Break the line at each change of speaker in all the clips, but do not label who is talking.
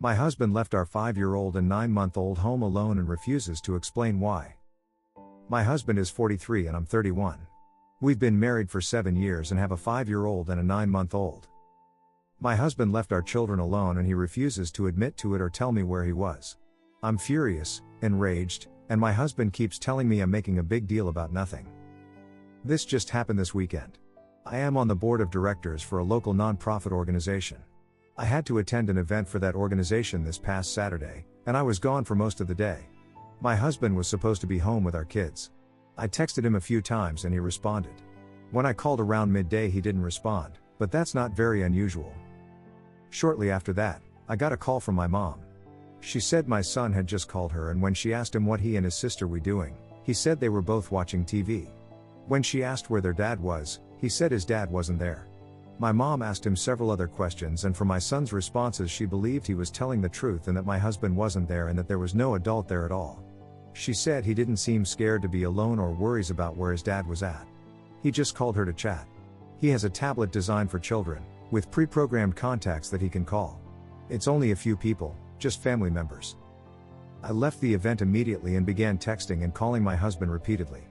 My husband left our 5-year-old and 9-month-old home alone and refuses to explain why. My husband is 43 and I'm 31. We've been married for 7 years and have a 5-year-old and a 9-month-old. My husband left our children alone and he refuses to admit to it or tell me where he was. I'm furious, enraged, and my husband keeps telling me I'm making a big deal about nothing. This just happened this weekend. I am on the board of directors for a local nonprofit organization. I had to attend an event for that organization this past Saturday, and I was gone for most of the day. My husband was supposed to be home with our kids. I texted him a few times and he responded. When I called around midday he didn't respond, but that's not very unusual. Shortly after that, I got a call from my mom. She said my son had just called her, and when she asked him what he and his sister were doing, he said they were both watching TV. When she asked where their dad was, he said his dad wasn't there. My mom asked him several other questions, and from my son's responses she believed he was telling the truth and that my husband wasn't there and that there was no adult there at all. She said he didn't seem scared to be alone or worries about where his dad was at. He just called her to chat. He has a tablet designed for children, with pre-programmed contacts that he can call. It's only a few people, just family members. I left the event immediately and began texting and calling my husband repeatedly.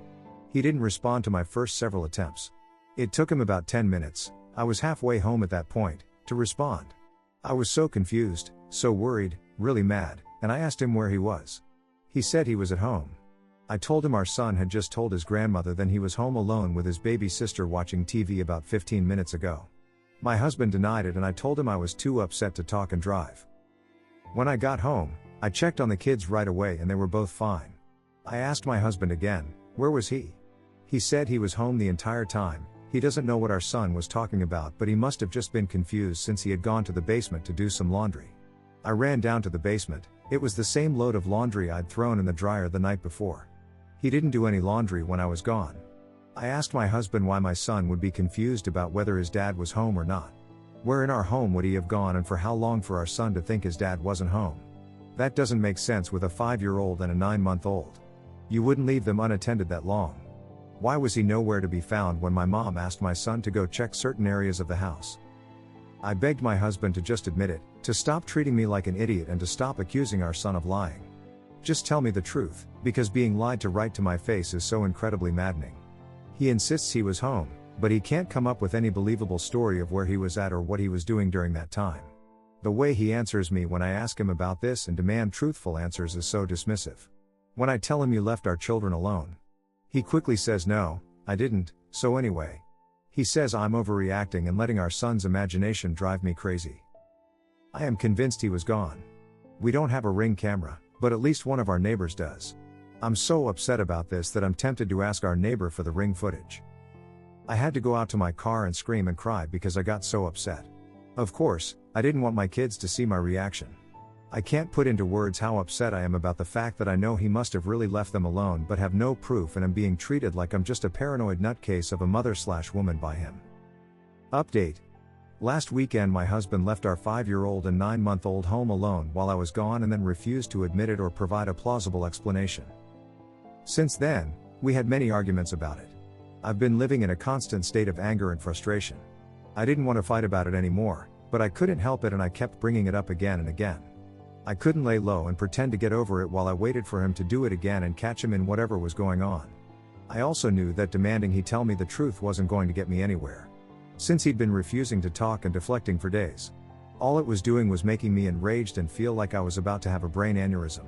He didn't respond to my first several attempts. It took him about 10 minutes, I was halfway home at that point, to respond. I was so confused, so worried, really mad, and I asked him where he was. He said he was at home. I told him our son had just told his grandmother that he was home alone with his baby sister watching TV about 15 minutes ago. My husband denied it and I told him I was too upset to talk and drive. When I got home, I checked on the kids right away and they were both fine. I asked my husband again, where was he? He said he was home the entire time. He doesn't know what our son was talking about, but he must have just been confused since he had gone to the basement to do some laundry. I ran down to the basement. It was the same load of laundry I'd thrown in the dryer the night before. He didn't do any laundry when I was gone. I asked my husband why my son would be confused about whether his dad was home or not. Where in our home would he have gone and for how long for our son to think his dad wasn't home? That doesn't make sense with a 5-year-old and a 9-month-old. You wouldn't leave them unattended that long. Why was he nowhere to be found when my mom asked my son to go check certain areas of the house? I begged my husband to just admit it, to stop treating me like an idiot and to stop accusing our son of lying. Just tell me the truth, because being lied to right to my face is so incredibly maddening. He insists he was home, but he can't come up with any believable story of where he was at or what he was doing during that time. The way he answers me when I ask him about this and demand truthful answers is so dismissive. When I tell him you left our children alone, he quickly says no, I didn't, so anyway. He says I'm overreacting and letting our son's imagination drive me crazy. I am convinced he was gone. We don't have a Ring camera, but at least one of our neighbors does. I'm so upset about this that I'm tempted to ask our neighbor for the Ring footage. I had to go out to my car and scream and cry because I got so upset. Of course, I didn't want my kids to see my reaction. I can't put into words how upset I am about the fact that I know he must have really left them alone but have no proof and am being treated like I'm just a paranoid nutcase of a mother/woman by him. Update. Last weekend my husband left our 5-year-old and 9-month-old home alone while I was gone and then refused to admit it or provide a plausible explanation. Since then, we had many arguments about it. I've been living in a constant state of anger and frustration. I didn't want to fight about it anymore, but I couldn't help it and I kept bringing it up again and again. I couldn't lay low and pretend to get over it while I waited for him to do it again and catch him in whatever was going on. I also knew that demanding he tell me the truth wasn't going to get me anywhere. Since he'd been refusing to talk and deflecting for days, all it was doing was making me enraged and feel like I was about to have a brain aneurysm.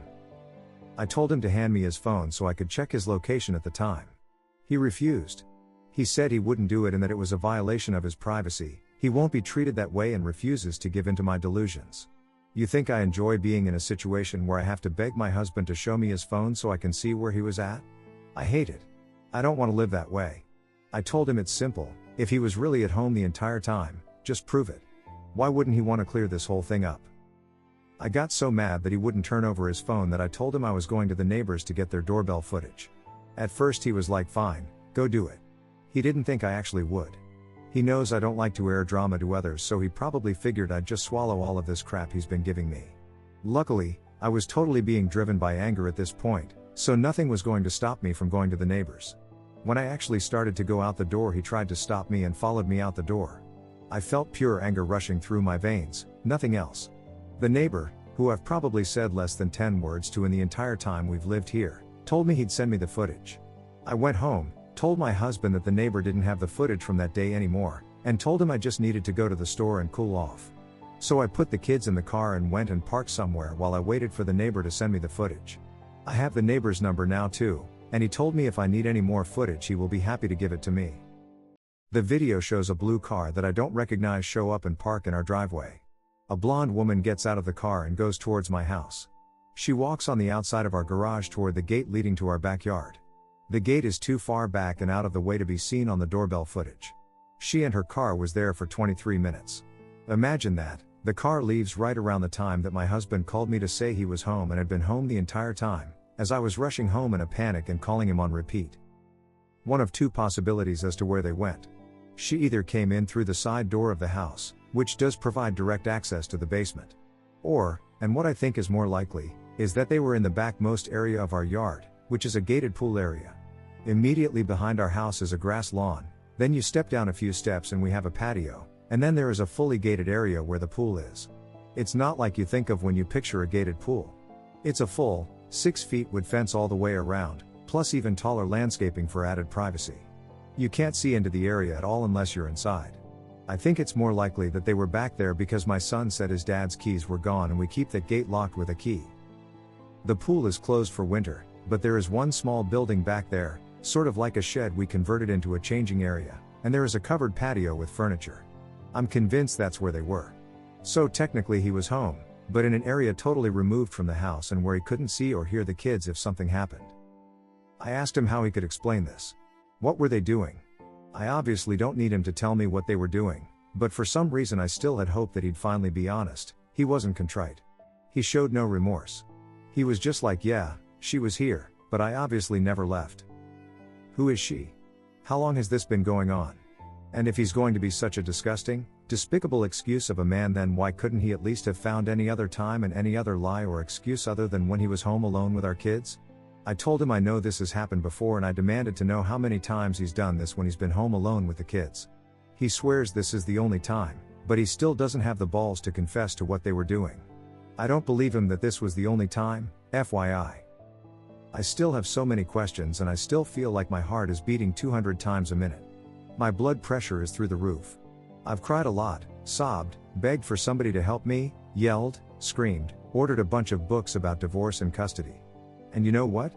I told him to hand me his phone so I could check his location at the time. He refused. He said he wouldn't do it and that it was a violation of his privacy. He won't be treated that way and refuses to give in to my delusions. You think I enjoy being in a situation where I have to beg my husband to show me his phone so I can see where he was at? I hate it. I don't want to live that way. I told him it's simple, if he was really at home the entire time, just prove it. Why wouldn't he want to clear this whole thing up? I got so mad that he wouldn't turn over his phone that I told him I was going to the neighbors to get their doorbell footage. At first he was like fine, go do it. He didn't think I actually would. He knows I don't like to air drama to others, so he probably figured I'd just swallow all of this crap he's been giving me. Luckily, I was totally being driven by anger at this point, so nothing was going to stop me from going to the neighbors. When I actually started to go out the door, he tried to stop me and followed me out the door. I felt pure anger rushing through my veins, nothing else. The neighbor, who I've probably said less than 10 words to in the entire time we've lived here, told me he'd send me the footage. I went home, told my husband that the neighbor didn't have the footage from that day anymore, and told him I just needed to go to the store and cool off. So I put the kids in the car and went and parked somewhere while I waited for the neighbor to send me the footage. I have the neighbor's number now too, and he told me if I need any more footage he will be happy to give it to me. The video shows a blue car that I don't recognize show up and park in our driveway. A blonde woman gets out of the car and goes towards my house. She walks on the outside of our garage toward the gate leading to our backyard. The gate is too far back and out of the way to be seen on the doorbell footage. She and her car was there for 23 minutes. Imagine that, the car leaves right around the time that my husband called me to say he was home and had been home the entire time, as I was rushing home in a panic and calling him on repeat. One of two possibilities as to where they went. She either came in through the side door of the house, which does provide direct access to the basement. Or, and what I think is more likely, is that they were in the backmost area of our yard, which is a gated pool area. Immediately behind our house is a grass lawn, then you step down a few steps and we have a patio, and then there is a fully gated area where the pool is. It's not like you think of when you picture a gated pool. It's a full, 6 feet wood fence all the way around, plus even taller landscaping for added privacy. You can't see into the area at all unless you're inside. I think it's more likely that they were back there because my son said his dad's keys were gone and we keep that gate locked with a key. The pool is closed for winter, but there is one small building back there, sort of like a shed we converted into a changing area, and there is a covered patio with furniture. I'm convinced that's where they were. So technically he was home, but in an area totally removed from the house and where he couldn't see or hear the kids if something happened. I asked him how he could explain this. What were they doing? I obviously don't need him to tell me what they were doing, but for some reason I still had hoped that he'd finally be honest. He wasn't contrite. He showed no remorse. He was just like, yeah, she was here, but I obviously never left. Who is she? How long has this been going on? And if he's going to be such a disgusting, despicable excuse of a man, then why couldn't he at least have found any other time and any other lie or excuse other than when he was home alone with our kids? I told him I know this has happened before and I demanded to know how many times he's done this when he's been home alone with the kids. He swears this is the only time, but he still doesn't have the balls to confess to what they were doing. I don't believe him that this was the only time, FYI. I still have so many questions and I still feel like my heart is beating 200 times a minute. My blood pressure is through the roof. I've cried a lot, sobbed, begged for somebody to help me, yelled, screamed, ordered a bunch of books about divorce and custody. And you know what?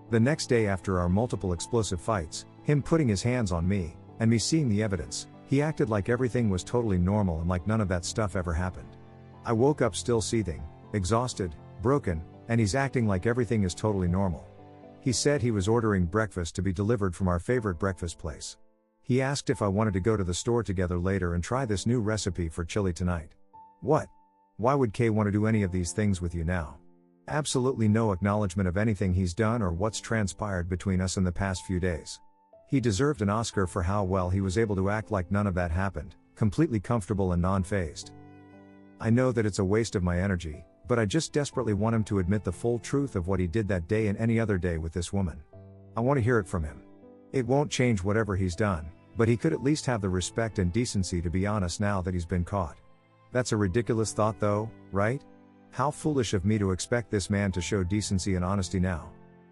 The next day after our multiple explosive fights, him putting his hands on me, and me seeing the evidence, he acted like everything was totally normal and like none of that stuff ever happened. I woke up still seething, exhausted, broken, and he's acting like everything is totally normal. He said he was ordering breakfast to be delivered from our favorite breakfast place. He asked if I wanted to go to the store together later and try this new recipe for chili tonight. What? Why would Kay want to do any of these things with you now? Absolutely no acknowledgement of anything he's done or what's transpired between us in the past few days. He deserved an Oscar for how well he was able to act like none of that happened, completely comfortable and non-fazed. I know that it's a waste of my energy, but I just desperately want him to admit the full truth of what he did that day and any other day with this woman. I want to hear it from him. It won't change whatever he's done, but he could at least have the respect and decency to be honest now that he's been caught. That's a ridiculous thought though, right? How foolish of me to expect this man to show decency and honesty now.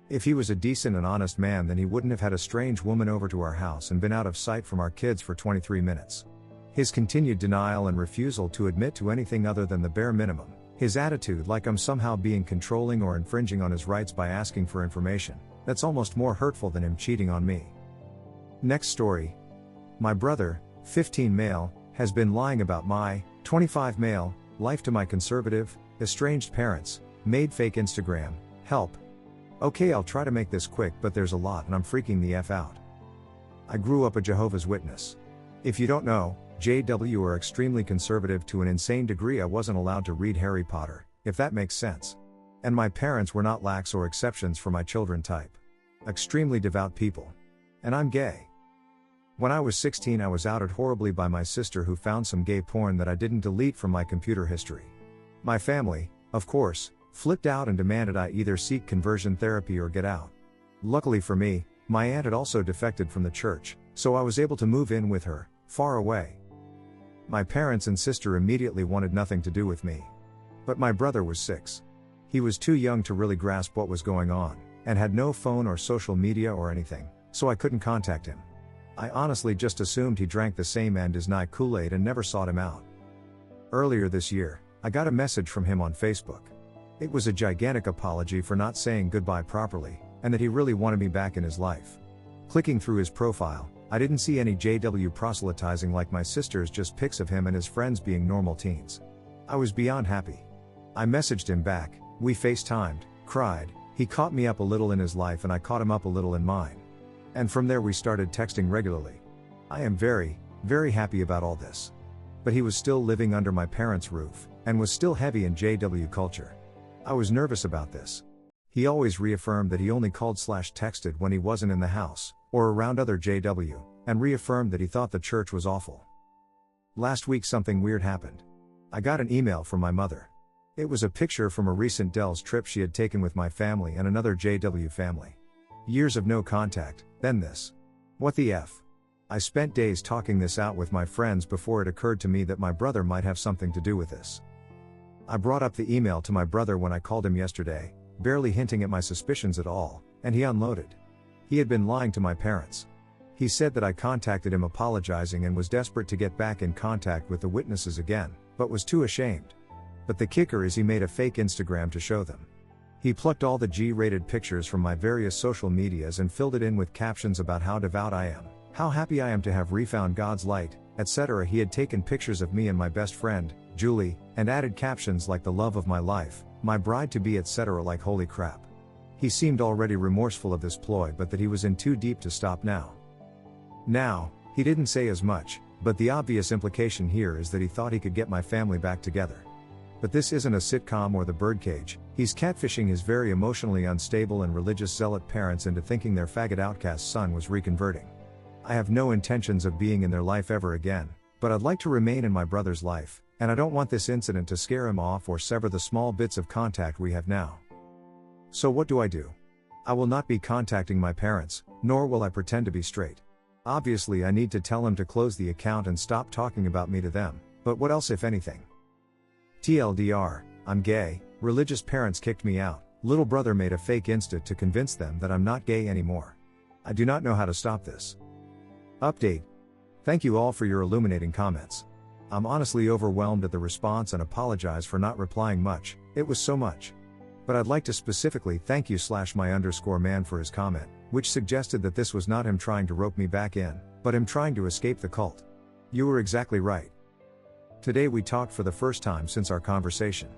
If he was a decent and honest man, then he wouldn't have had a strange woman over to our house and been out of sight from our kids for 23 minutes. His continued denial and refusal to admit to anything other than the bare minimum, his attitude like I'm somehow being controlling or infringing on his rights by asking for information, that's almost more hurtful than him cheating on me. Next story. My brother, 15 male, has been lying about my, 25 male, life to my conservative, estranged parents, made fake Instagram, help. Okay, I'll try to make this quick, but there's a lot and I'm freaking the F out. I grew up a Jehovah's Witness. If you don't know, JW are extremely conservative to an insane degree. I wasn't allowed to read Harry Potter, if that makes sense. And my parents were not lax or exceptions for my children type. Extremely devout people. And I'm gay. When I was 16, I was outed horribly by my sister, who found some gay porn that I didn't delete from my computer history. My family, of course, flipped out and demanded I either seek conversion therapy or get out. Luckily for me, my aunt had also defected from the church, so I was able to move in with her, far away. My parents and sister immediately wanted nothing to do with me. But my brother was 6. He was too young to really grasp what was going on, and had no phone or social media or anything, so I couldn't contact him. I honestly just assumed he drank the same end as night Kool-Aid and never sought him out. Earlier this year, I got a message from him on Facebook. It was a gigantic apology for not saying goodbye properly, and that he really wanted me back in his life. Clicking through his profile, I didn't see any JW proselytizing like my sisters, just pics of him and his friends being normal teens. I was beyond happy. I messaged him back, we FaceTimed, cried, he caught me up a little in his life and I caught him up a little in mine. And from there we started texting regularly. I am very, very happy about all this. But he was still living under my parents' roof, and was still heavy in JW culture. I was nervous about this. He always reaffirmed that he only called/texted when he wasn't in the house, or around other JW, and reaffirmed that he thought the church was awful. Last week something weird happened. I got an email from my mother. It was a picture from a recent Dells trip she had taken with my family and another JW family. Years of no contact, then this. What the F? I spent days talking this out with my friends before it occurred to me that my brother might have something to do with this. I brought up the email to my brother when I called him yesterday, barely hinting at my suspicions at all, and he unloaded. He had been lying to my parents. He said that I contacted him apologizing and was desperate to get back in contact with the witnesses again, but was too ashamed. But the kicker is he made a fake Instagram to show them. He plucked all the G-rated pictures from my various social medias and filled it in with captions about how devout I am, how happy I am to have refound God's light, etc. He had taken pictures of me and my best friend, Julie, and added captions like the love of my life, my bride-to-be, etc. like holy crap. He seemed already remorseful of this ploy, but that he was in too deep to stop now. Now, he didn't say as much, but the obvious implication here is that he thought he could get my family back together. But this isn't a sitcom or the birdcage. He's catfishing his very emotionally unstable and religious zealot parents into thinking their faggot outcast son was reconverting. I have no intentions of being in their life ever again, but I'd like to remain in my brother's life, and I don't want this incident to scare him off or sever the small bits of contact we have now. So what do? I will not be contacting my parents, nor will I pretend to be straight. Obviously I need to tell him to close the account and stop talking about me to them, but what else if anything? TLDR, I'm gay, religious parents kicked me out, little brother made a fake Insta to convince them that I'm not gay anymore. I do not know how to stop this. Update. Thank you all for your illuminating comments. I'm honestly overwhelmed at the response and apologize for not replying much, it was so much. But I'd like to specifically thank you /my_man for his comment, which suggested that this was not him trying to rope me back in, but him trying to escape the cult. You were exactly right. Today we talked for the first time since our conversation.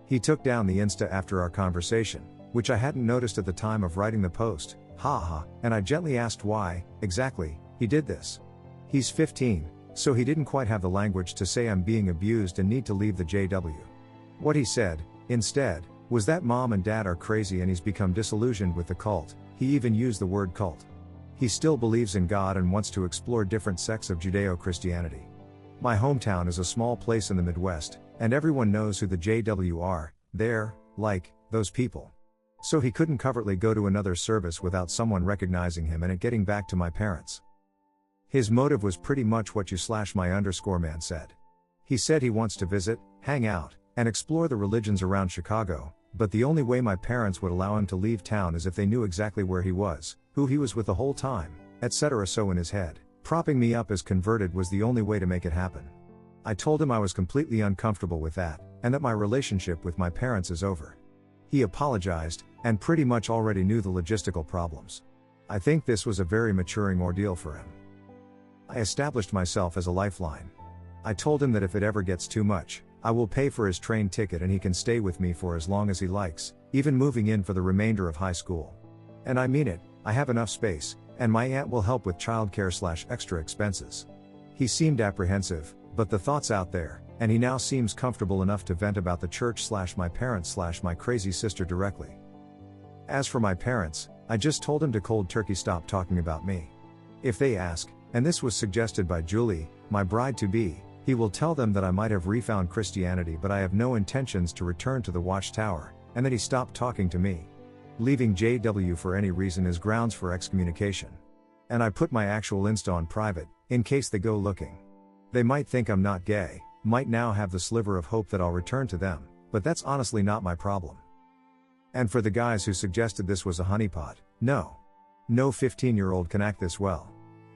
He took down the Insta after our conversation, which I hadn't noticed at the time of writing the post, haha, and I gently asked why, exactly, he did this. He's 15, so he didn't quite have the language to say I'm being abused and need to leave the JW. What he said, instead, was that mom and dad are crazy and he's become disillusioned with the cult. He even used the word cult. He still believes in God and wants to explore different sects of Judeo-Christianity. My hometown is a small place in the Midwest, and everyone knows who the JW are. They're, like, those people. So he couldn't covertly go to another service without someone recognizing him and it getting back to my parents. His motive was pretty much what you /my_man said. He said he wants to visit, hang out, and explore the religions around Chicago, but the only way my parents would allow him to leave town is if they knew exactly where he was, who he was with the whole time, etc. So in his head, propping me up as converted was the only way to make it happen. I told him I was completely uncomfortable with that, and that my relationship with my parents is over. He apologized, and pretty much already knew the logistical problems. I think this was a very maturing ordeal for him. I established myself as a lifeline. I told him that if it ever gets too much, I will pay for his train ticket and he can stay with me for as long as he likes, even moving in for the remainder of high school. And I mean it, I have enough space, and my aunt will help with childcare/extra expenses. He seemed apprehensive, but the thought's out there, and he now seems comfortable enough to vent about the church/my parents/my crazy sister directly. As for my parents, I just told him to cold turkey stop talking about me. If they ask, and this was suggested by Julie, my bride-to-be, he will tell them that I might have refound Christianity but I have no intentions to return to the Watchtower, and that he stopped talking to me. Leaving JW for any reason is grounds for excommunication. And I put my actual Insta on private, in case they go looking. They might think I'm not gay, might now have the sliver of hope that I'll return to them, But that's honestly not my problem. And for the guys who suggested this was a honeypot, no. No 15-year-old can act this well.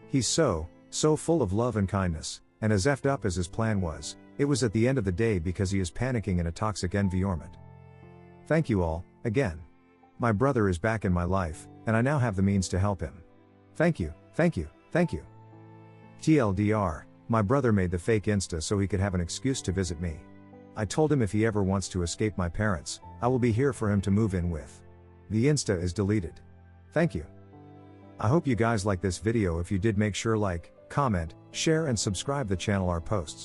He's so full of love and kindness, and as effed up as his plan was, it was at the end of the day because he is panicking in a toxic environment. Thank you all, again. My brother is back in my life, and I now have the means to help him. Thank you, thank you, thank you. TLDR, my brother made the fake Insta so he could have an excuse to visit me. I told him if he ever wants to escape my parents, I will be here for him to move in with. The Insta is deleted. Thank you. I hope you guys like this video. If you did, make sure like, comment, share and subscribe the channel our posts.